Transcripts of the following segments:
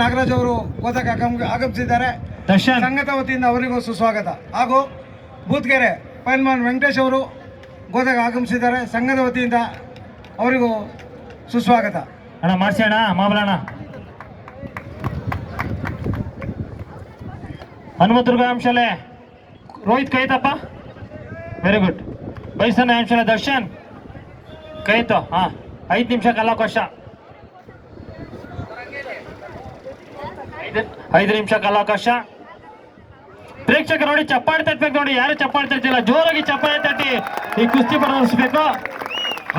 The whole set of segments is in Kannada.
ನಾಗರಾಜ್ ಅವರು ಗೋದಕ್ಕೆ ಆಗಮಿಸಿದ್ದಾರೆ. ಸಂಘದ ವತಿಯಿಂದ ಅವರಿಗೂ ಸುಸ್ವಾಗತ. ಹಾಗೂ ಬೂತ್ಗೆರೆ ಪೈಲ್ವಾನ್ ವೆಂಕಟೇಶ್ ಅವರು ಗೋದಕ್ಕೆ ಆಗಮಿಸಿದ್ದಾರೆ. ಸಂಘದ ವತಿಯಿಂದ ಅವರಿಗೂ ಸುಸ್ವಾಗತ. ಅಣ್ಣ ಮಾಡಿಸಿ ಅಣ್ಣ ಮಾಮಲಣ್ಣ. ಹನುಮದುರ್ಗ ಅಂಶಲೆ ರೋಹಿತ್ ಕೈತಪ್ಪ, ವೆರಿ ಗುಡ್. ಬೈಸನ ಅಂಶಲೆ ದರ್ಶನ್ ಕೈತು. ಹಾ, 5 ನಿಮಿಷ ಕಾಲಾವಕಾಶ. 5 ನಿಮಿಷ ಕಾಲಾವಕಾಶ. ಪ್ರೇಕ್ಷಕರು ನೋಡಿ ಚಪ್ಪಾಳೆ ತಟ್ಟಬೇಕು. ನೋಡಿ ಯಾರು ಚಪ್ಪಾಳೆ ತಟ್ಟಿಲ್ಲ, ಜೋರಾಗಿ ಚಪ್ಪಾಳೆ ತಟ್ಟಿ ಈ ಕುಸ್ತಿ ಪ್ರದರ್ಶಿಸಬೇಕು.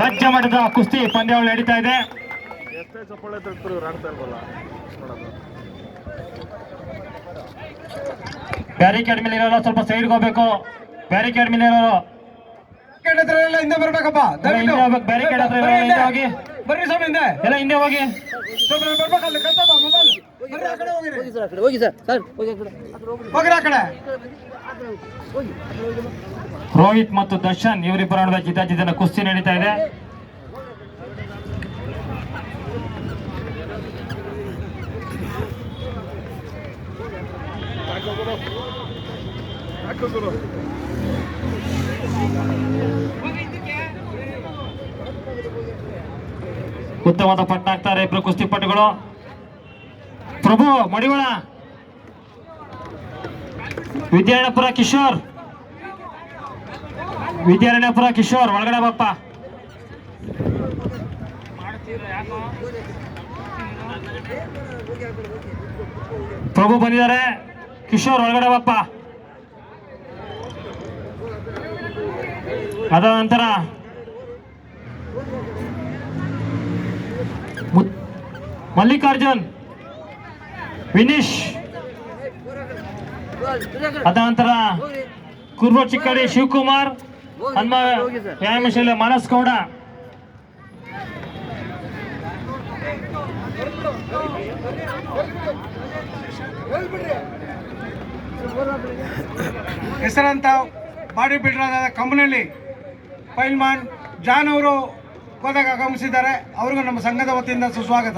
ರಾಜ್ಯ ಮಟ್ಟದ ಕುಸ್ತಿ ಪಂದ್ಯಾವಳಿ ನಡೀತಾ ಇದೆ. ಬ್ಯಾರಿಕೇಡ್ ಮೇಲೆ ಇರೋರು ಸ್ವಲ್ಪ ಸೈಡ್ಗೆ ಹೋಗ್ಬೇಕು. ಬ್ಯಾರಿಕೇಡ್ ಮೇಲೆ ಇರೋರು ಹಿಂದೆ ಬರ್ಬೇಕಪ್ಪ. ಬ್ಯಾರಿಕೇಡ್ ಹತ್ರ ಹಿಂದೆ ಹೋಗಿ ಬರ್ರಿ ಸ್ವಾಮಿ, ಹಿಂದೆ ಎಲ್ಲ ಹಿಂದೆ ಹೋಗಿ. ರೋಹಿತ್ ಮತ್ತು ದರ್ಶನ್ ಇವರಿಬ್ಬರ ನಡುವೆ ಜಿದ್ದಾಜಿದ್ದಿನ ಕುಸ್ತಿ ನಡೀತಾ ಇದೆ. ಉತ್ತಮವಾದ ಪಟ್ಟ ಹಾಕ್ತಾರೆ ಇಬ್ರು ಕುಸ್ತಿಪಟುಗಳು. ಪ್ರಭು ಮಡಿವಾಳ, ವಿದ್ಯಾರಣ್ಯಪುರ ಕಿಶೋರ್, ವಿದ್ಯಾರಣ್ಯಪುರ ಕಿಶೋರ್ ಒಳಗಡೆ ಬಪ್ಪ. ಪ್ರಭು ಬಂದಿದ್ದಾರೆ, ಕಿಶೋರ್ ಒಳಗಡೆ ಬಪ್ಪ. ಅದ ನಂತರ ಮಲ್ಲಿಕಾರ್ಜುನ್, ವಿನೀಶ್, ಅದ ನಂತರ ಕುರ್ಬ ಚಿಕ್ಕಡಿ ಶಿವಕುಮಾರ್, ಹನುಮ ವ್ಯಾಯಾಮಶಾಲೆ ಮಾನಸ್ ಗೌಡ. ಹೆಸರಂತ ಬಾಡಿ ಬಿಲ್ಡರ್ ಆದ ಕಂಪನಿಯಲ್ಲಿ ಪೈಲ್ವಾನ್ ಜಾನ್ ಅವರು ಗೋದಾಗ ಆಗಮಿಸಿದ್ದಾರೆ. ಅವರಿಗೂ ನಮ್ಮ ಸಂಘದ ವತಿಯಿಂದ ಸುಸ್ವಾಗತ.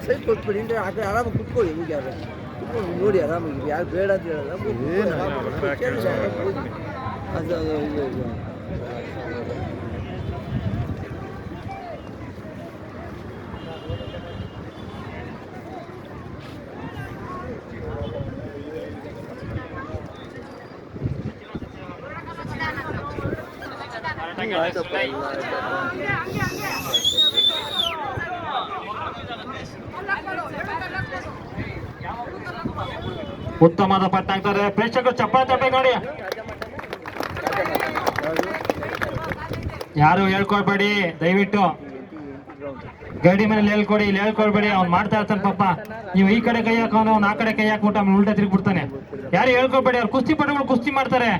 ಸೈಟ್ ಕೊಟ್ಬಿಡಿ, ಆ ಕಡೆ ಆರಾಮಾಗಿ ಕುತ್ಕೊಳ್ಳಿ. ಈಗ ಕುತ್ಕೊಂಡು ನೋಡಿ ಆರಾಮಾಗಿ, ಯಾರು ಬೇಡ ಅಂತ ಹೇಳಲ್ಲ. ಅದು ಉತ್ತಮವಾದ ಪಟ್ಟ ಹಾಕ್ತಾರೆ. ಪ್ರೇಕ್ಷಕರು ಚಪ್ಪಾಳೆ ತಟ್ಟಬೇಕು ನೋಡಿ. ಯಾರು ಹೇಳ್ಕೊಡ್ಬೇಡಿ ದಯವಿಟ್ಟು. ಗಡಿ ಮೇಲೆ ಹೇಳ್ಕೊಡಿ, ಇಲ್ಲಿ ಹೇಳ್ಕೊಡ್ಬೇಡಿ. ಅವ್ನು ಮಾಡ್ತಾ ಇರ್ತಾನೆ ಪಾಪ. ನೀವು ಈ ಕಡೆ ಕೈ ಹಾಕೋನು, ಅವ್ನು ಆ ಕಡೆ ಕೈ ಹಾಕ್ಬಿಟ್ಟು ಆಮೇಲೆ ಉಲ್ಟಾ ತಿರುಗ್ಬಿಡ್ತಾನೆ. ಯಾರು ಹೇಳ್ಕೊಡ್ಬೇಡಿ. ಅವ್ರು ಕುಸ್ತಿ ಪಟುಗಳು ಕುಸ್ತಿ ಮಾಡ್ತಾರೆ.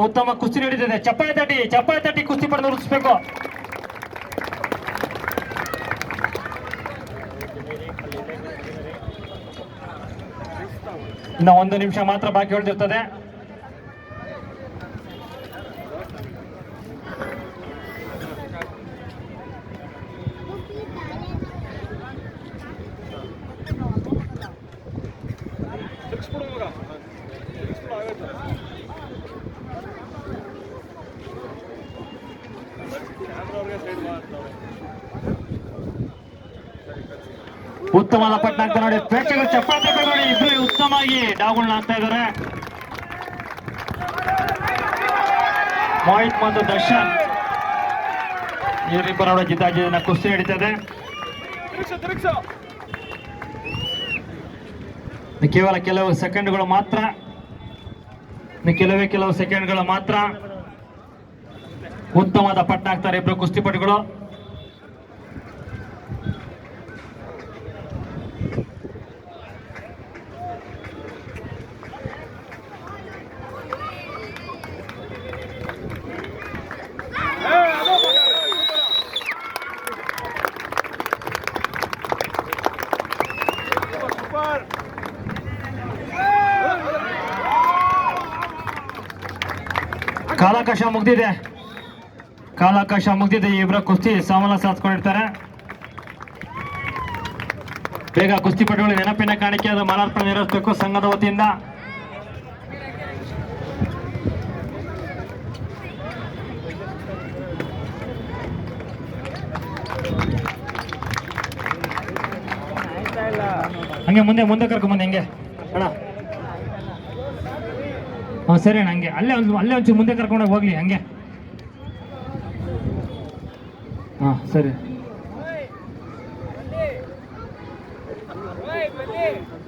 ಉತ್ತಮ ಕುಸ್ತಿ ನಡೀತಿದೆ. ಚಪ್ಪಾಳೆ ತಟ್ಟಿ ಕುಸ್ತಿ ಪಡೆದು ಉಳಿಸ್ಬೇಕು. ಇನ್ನು 1 ನಿಮಿಷ ಮಾತ್ರ ಬಾಕಿ ಉಳಿದಿರ್ತದೆ. ಉತ್ತಮವಾದ ಪಟ್ಟ ಆಗ್ತಾ ನೋಡಿ. ಪ್ರೇಕ್ಷಕರು ಚಪ್ಪಾಳೆ ನೋಡಿ. ಇಬ್ರು ಉತ್ತಮವಾಗಿ ಡಾವುಗಳನ್ನ ಹಾಕ್ತಾ ಇದ್ದಾರೆ. ಮೋಹಿತ್ ಮತ್ತು ದರ್ಶನ್ ಇವರಿಬ್ಬರ ನಡುವೆ ಜಿದ್ದಾಜಿದ್ದಿನ ಕುಸ್ತಿ ನಡೀತದೆ. ಕೇವಲ ಕೆಲವು ಸೆಕೆಂಡ್ಗಳು ಮಾತ್ರ. ಕೆಲವು ಸೆಕೆಂಡ್ಗಳು ಮಾತ್ರ. ಉತ್ತಮವಾದ ಪಟ್ಟ ಹಾಕ್ತಾರೆ ಇಬ್ರು ಕುಸ್ತಿಪಟುಗಳು. ಕಾಲಾವಕಾಶ ಮುಗ್ದಿದೆ. ಕಾಲಾವಕಾಶ ಮುಗ್ದಿದೆ. ಇಬ್ಬರ ಕುಸ್ತಿ ಸಾಮಲ ಸಾಧಿಸ್ಕೊಂಡಿರ್ತಾರೆ. ಬೇಗ ಕುಸ್ತಿಪಟುಗಳು ನೆನಪಿನ ಕಾಣಿಕೆ ಅದು ಮಾಲಾರ್ಪಣೆ ನೆರವೇರಿಸಬೇಕು ಸಂಘದ ವತಿಯಿಂದ. ಹಂಗೆ ಮುಂದೆ ಕರ್ಕೊಂಬಂದೆ ಹಂಗೆ ಅಣ್ಣ. ಹಾಂ ಸರಿ ಅಣ್ಣ, ಹಂಗೆ ಅಲ್ಲೇ ಒಂಚೂರು ಮುಂದೆ ಕರ್ಕೊಂಡೋಗಿ ಹೋಗ್ಲಿ ಹಂಗೆ. ಹಾಂ ಸರಿ.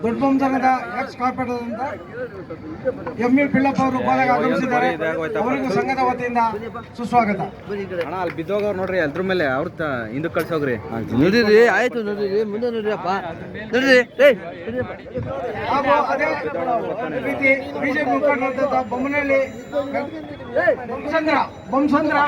ದೊಡ್ಡಬೊಮ್ಮ ಸಂಘದ ಎಕ್ಸ್ ಕಾರ್ಪೊರೇಟರ್ ಎಂ.ಇ. ಪಿಳ್ಳಪ್ಪ ಅವರು ಗೋದಾಗ ಆಗಮಿಸಿದ್ದಾರೆ. ಅವರಿಗೂ ಸಂಘದ ವತಿಯಿಂದ ಸುಸ್ವಾಗತ. ಅಣ್ಣ ಅಲ್ಲಿ ಬಿದ್ದೋಗವ್ರು ನೋಡ್ರಿ ಅದ್ರ ಮೇಲೆ ಅವ್ರ ಹಿಂದಕ್ಕೆ ಕಳ್ಸೋಗ್ರಿ. ನೋಡಿರಿ ಆಯ್ತು, ನೋಡಿರಿ ಮುಂದೆ ನೋಡ್ರಿಯಪ್ಪ, ನೋಡ್ರಿ ಹಾಗೂ ಅದೇ ರೀತಿ ಬಿಜೆಪಿ ಮುಖಂಡರಾದಂಥ ಬೊಮ್ಮನಹಳ್ಳಿ ಬೊಮ್ಮಸಂದ್ರ